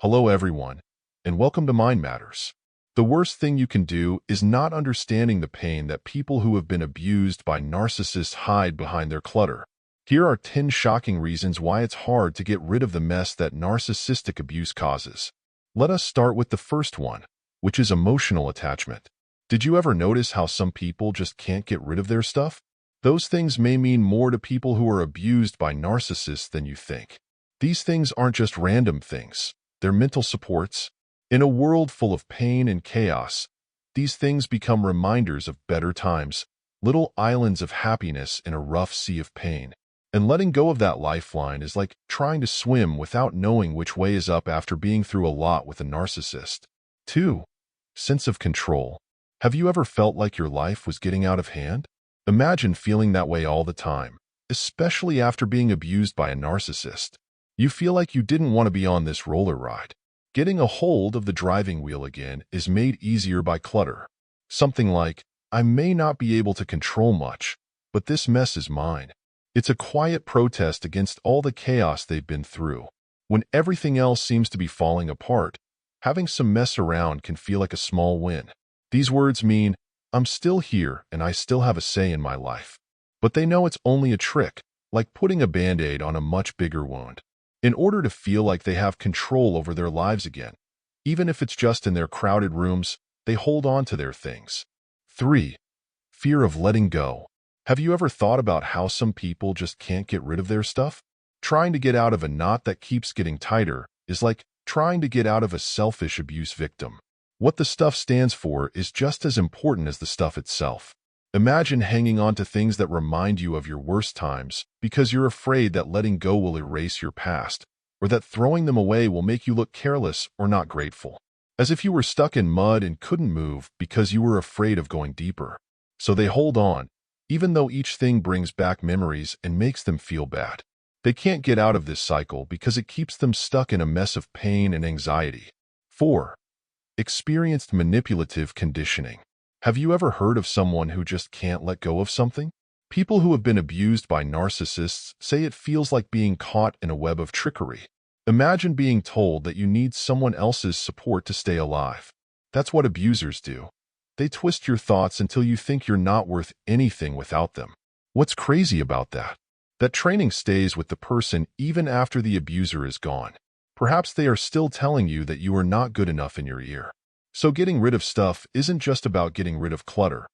Hello everyone, and welcome to Mind Matters. The worst thing you can do is not understanding the pain that people who have been abused by narcissists hide behind their clutter. Here are 10 shocking reasons why it's hard to get rid of the mess that narcissistic abuse causes. Let us start with the first one, which is emotional attachment. Did you ever notice how some people just can't get rid of their stuff? Those things may mean more to people who are abused by narcissists than you think. These things aren't just random things. They're mental supports. In a world full of pain and chaos, these things become reminders of better times, little islands of happiness in a rough sea of pain. And letting go of that lifeline is like trying to swim without knowing which way is up after being through a lot with a narcissist. 2. Sense of control. Have you ever felt like your life was getting out of hand? Imagine feeling that way all the time, especially after being abused by a narcissist. You feel like you didn't want to be on this roller ride. Getting a hold of the driving wheel again is made easier by clutter. Something like, I may not be able to control much, but this mess is mine. It's a quiet protest against all the chaos they've been through. When everything else seems to be falling apart, having some mess around can feel like a small win. These words mean, I'm still here and I still have a say in my life. But they know it's only a trick, like putting a Band-Aid on a much bigger wound. In order to feel like they have control over their lives again, even if it's just in their crowded rooms, they hold on to their things. 3. Fear of letting go. Have you ever thought about how some people just can't get rid of their stuff? Trying to get out of a knot that keeps getting tighter is like trying to get out of a selfish abuse victim. What the stuff stands for is just as important as the stuff itself. Imagine hanging on to things that remind you of your worst times because you're afraid that letting go will erase your past, or that throwing them away will make you look careless or not grateful. As if you were stuck in mud and couldn't move because you were afraid of going deeper. So they hold on, even though each thing brings back memories and makes them feel bad. They can't get out of this cycle because it keeps them stuck in a mess of pain and anxiety. 4. Experienced manipulative conditioning. Have you ever heard of someone who just can't let go of something? People who have been abused by narcissists say it feels like being caught in a web of trickery. Imagine being told that you need someone else's support to stay alive. That's what abusers do. They twist your thoughts until you think you're not worth anything without them. What's crazy about that? That training stays with the person even after the abuser is gone. Perhaps they are still telling you that you are not good enough in your ear. So getting rid of stuff isn't just about getting rid of clutter.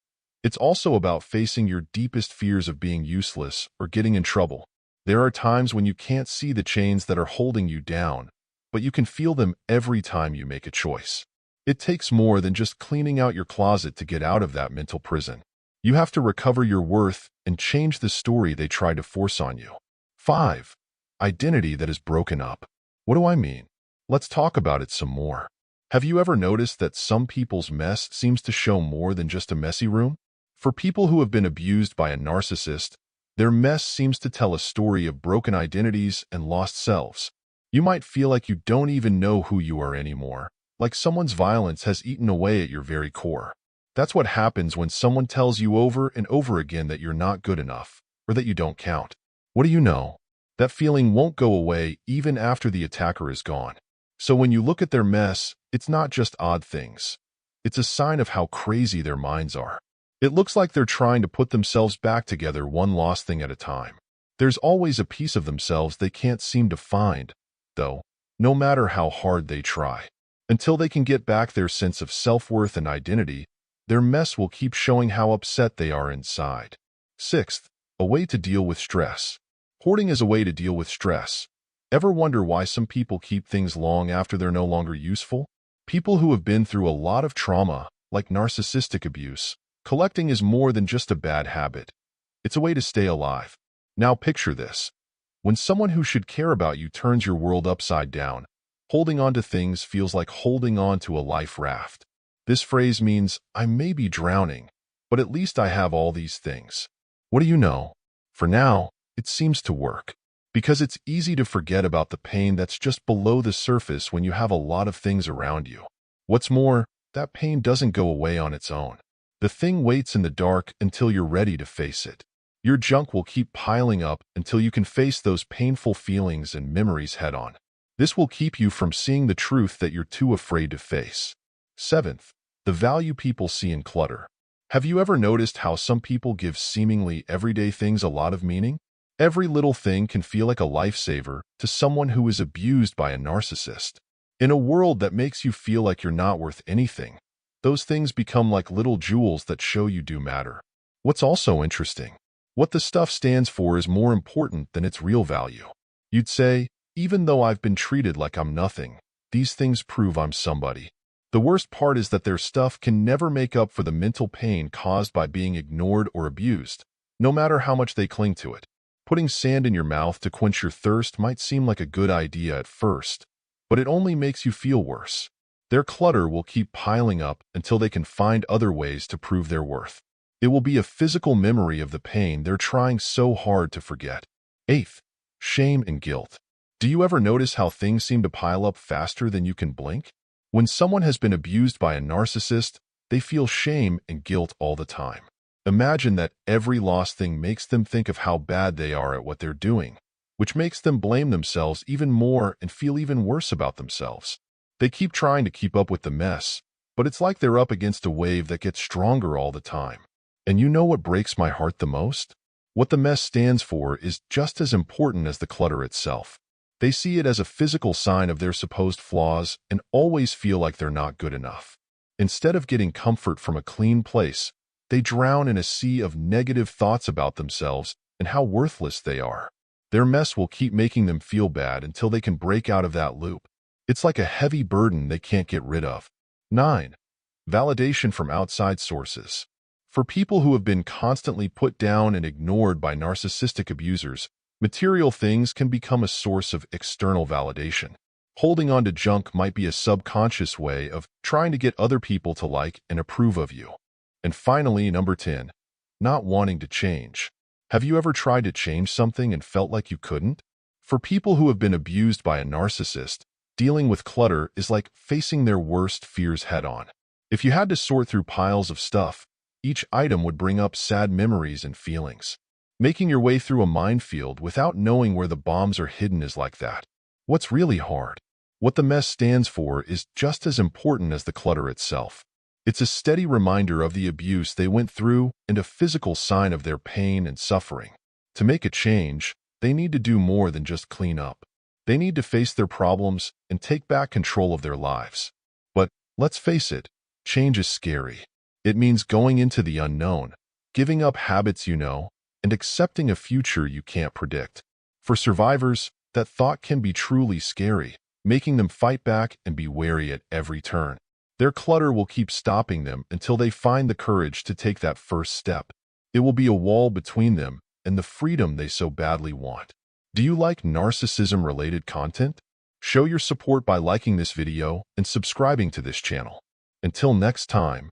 It's also about facing your deepest fears of being useless or getting in trouble. There are times when you can't see the chains that are holding you down, but you can feel them every time you make a choice. It takes more than just cleaning out your closet to get out of that mental prison. You have to recover your worth and change the story they tried to force on you. 5. Identity that is broken up. What do I mean? Let's talk about it some more. Have you ever noticed that some people's mess seems to show more than just a messy room? For people who have been abused by a narcissist, their mess seems to tell a story of broken identities and lost selves. You might feel like you don't even know who you are anymore, like someone's violence has eaten away at your very core. That's what happens when someone tells you over and over again that you're not good enough, or that you don't count. What do you know? That feeling won't go away even after the attacker is gone. So when you look at their mess, it's not just odd things. It's a sign of how crazy their minds are. It looks like they're trying to put themselves back together one lost thing at a time. There's always a piece of themselves they can't seem to find, though, no matter how hard they try. Until they can get back their sense of self-worth and identity, their mess will keep showing how upset they are inside. 6th, a way to deal with stress. Hoarding is a way to deal with stress. Ever wonder why some people keep things long after they're no longer useful? People who have been through a lot of trauma, like narcissistic abuse, collecting is more than just a bad habit. It's a way to stay alive. Now picture this. When someone who should care about you turns your world upside down, holding on to things feels like holding on to a life raft. This phrase means, I may be drowning, but at least I have all these things. What do you know? For now, it seems to work. Because it's easy to forget about the pain that's just below the surface when you have a lot of things around you. What's more, that pain doesn't go away on its own. The thing waits in the dark until you're ready to face it. Your junk will keep piling up until you can face those painful feelings and memories head on. This will keep you from seeing the truth that you're too afraid to face. Seventh, the value people see in clutter. Have you ever noticed how some people give seemingly everyday things a lot of meaning? Every little thing can feel like a lifesaver to someone who is abused by a narcissist. In a world that makes you feel like you're not worth anything, those things become like little jewels that show you do matter. What's also interesting, what the stuff stands for is more important than its real value. You'd say, even though I've been treated like I'm nothing, these things prove I'm somebody. The worst part is that their stuff can never make up for the mental pain caused by being ignored or abused, no matter how much they cling to it. Putting sand in your mouth to quench your thirst might seem like a good idea at first, but it only makes you feel worse. Their clutter will keep piling up until they can find other ways to prove their worth. It will be a physical memory of the pain they're trying so hard to forget. Eighth, shame and guilt. Do you ever notice how things seem to pile up faster than you can blink? When someone has been abused by a narcissist, they feel shame and guilt all the time. Imagine that every lost thing makes them think of how bad they are at what they're doing, which makes them blame themselves even more and feel even worse about themselves. They keep trying to keep up with the mess, but it's like they're up against a wave that gets stronger all the time. And you know what breaks my heart the most? What the mess stands for is just as important as the clutter itself. They see it as a physical sign of their supposed flaws and always feel like they're not good enough. Instead of getting comfort from a clean place, they drown in a sea of negative thoughts about themselves and how worthless they are. Their mess will keep making them feel bad until they can break out of that loop. It's like a heavy burden they can't get rid of. 9. Validation from outside sources. For people who have been constantly put down and ignored by narcissistic abusers, material things can become a source of external validation. Holding on to junk might be a subconscious way of trying to get other people to like and approve of you. And finally, number 10, not wanting to change. Have you ever tried to change something and felt like you couldn't? For people who have been abused by a narcissist, dealing with clutter is like facing their worst fears head-on. If you had to sort through piles of stuff, each item would bring up sad memories and feelings. Making your way through a minefield without knowing where the bombs are hidden is like that. What's really hard? What the mess stands for is just as important as the clutter itself. It's a steady reminder of the abuse they went through and a physical sign of their pain and suffering. To make a change, they need to do more than just clean up. They need to face their problems and take back control of their lives. But let's face it, change is scary. It means going into the unknown, giving up habits you know, and accepting a future you can't predict. For survivors, that thought can be truly scary, making them fight back and be wary at every turn. Their clutter will keep stopping them until they find the courage to take that first step. It will be a wall between them and the freedom they so badly want. Do you like narcissism-related content? Show your support by liking this video and subscribing to this channel. Until next time,